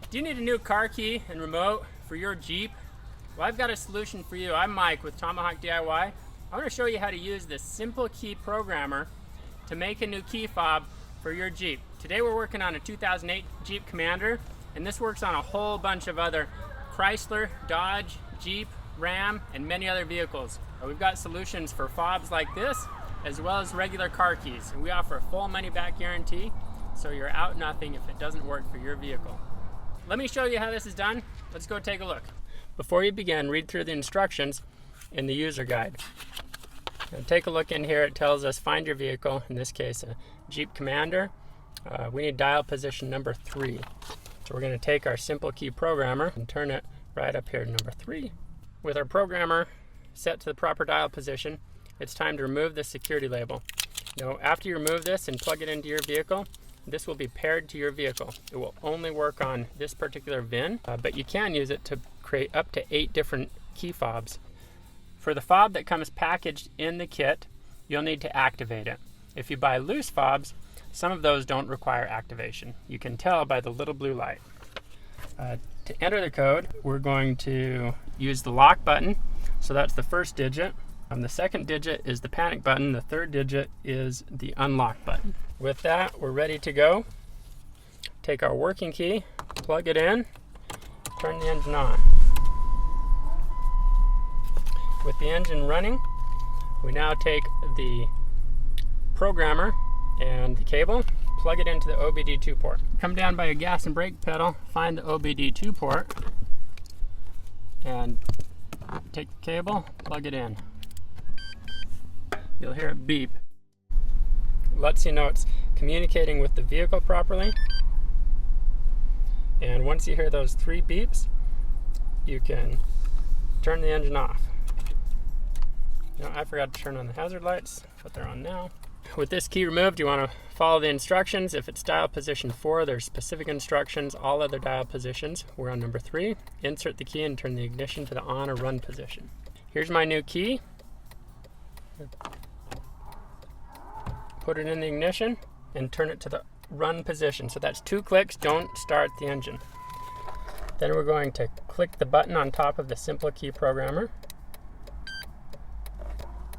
Do you need a new car key and remote for your Jeep? Well, I've got a solution for you. I'm Mike with Tomahawk DIY. I want to show you how to use the SimpleKey programmer to make a new key fob for your Jeep. Today we're working on a 2008 Jeep Commander, and this works on a whole bunch of other Chrysler, Dodge, Jeep, Ram, and many other vehicles. We've got solutions for fobs like this, as well as regular car keys. And we offer a full money-back guarantee, so you're out nothing if it doesn't work for your vehicle. Let me show you how this is done. Let's go take a look. Before you begin, read through the instructions in the user guide. Now take a look in here. It tells us find your vehicle, in this case a Jeep Commander. We need dial position number 3. So we're going to take our SimpleKey programmer and turn it right up here to number 3. With our programmer set to the proper dial position, it's time to remove the security label. Now, after you remove this and plug it into your vehicle, this will be paired to your vehicle. It will only work on this particular VIN, but you can use it to create up to 8 different key fobs. For the fob that comes packaged in the kit, you'll need to activate it. If you buy loose fobs, some of those don't require activation. You can tell by the little blue light. To enter the code, we're going to use the lock button. So that's the first digit. The second digit is the panic button. The third digit is the unlock button. With that, we're ready to go. Take our working key, plug it in, turn the engine on. With the engine running, we now take the programmer and the cable, plug it into the OBD2 port. Come down by your gas and brake pedal, find the OBD2 port, and take the cable, plug it in. You'll hear it beep. It lets you know it's communicating with the vehicle properly. And once you hear those 3 beeps, you can turn the engine off. Now, I forgot to turn on the hazard lights, but they're on now. With this key removed, you want to follow the instructions. If it's dial position 4, there's specific instructions. All other dial positions, we're on number 3. Insert the key and turn the ignition to the on or run position. Here's my new key. Put it in the ignition and turn it to the run position. So that's 2 clicks, don't start the engine. Then we're going to click the button on top of the SimpleKey programmer.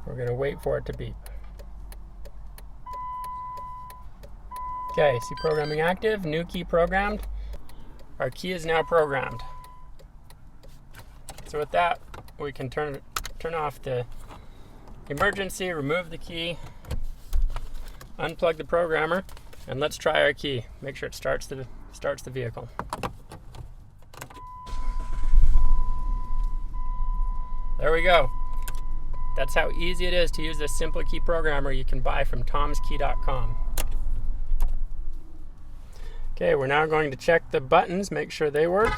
We're going to wait for it to beep. Okay, see programming active, new key programmed. Our key is now programmed. So with that, we can turn off the emergency, remove the key, unplug the programmer, and let's try our key. Make sure it starts the vehicle. There we go. That's how easy it is to use this SimpleKey programmer you can buy from tomskey.com. Okay, we're now going to check the buttons, make sure they work.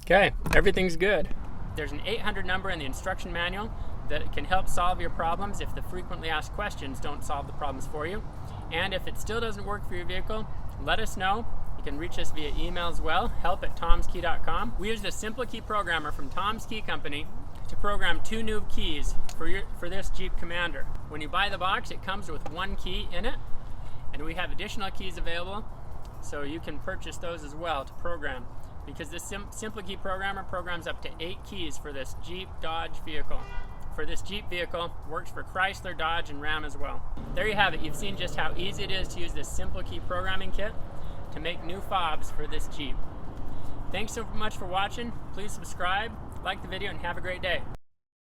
Okay, everything's good. There's an 800 number in the instruction manual that can help solve your problems if the frequently asked questions don't solve the problems for you. And if it still doesn't work for your vehicle, let us know. You can reach us via email as well, help@tomskey.com. We use the SimpleKey programmer from Tom's Key Company to program 2 new keys for this Jeep Commander. When you buy the box, it comes with 1 key in it, and we have additional keys available, so you can purchase those as well to program. Because this SimpleKey programmer programs up to 8 keys for this Jeep Dodge vehicle. For this Jeep vehicle, works for Chrysler, Dodge, and Ram as well. There you have it. You've seen just how easy it is to use this SimpleKey programming kit to make new fobs for this Jeep. Thanks so much for watching. Please subscribe, like the video, and have a great day.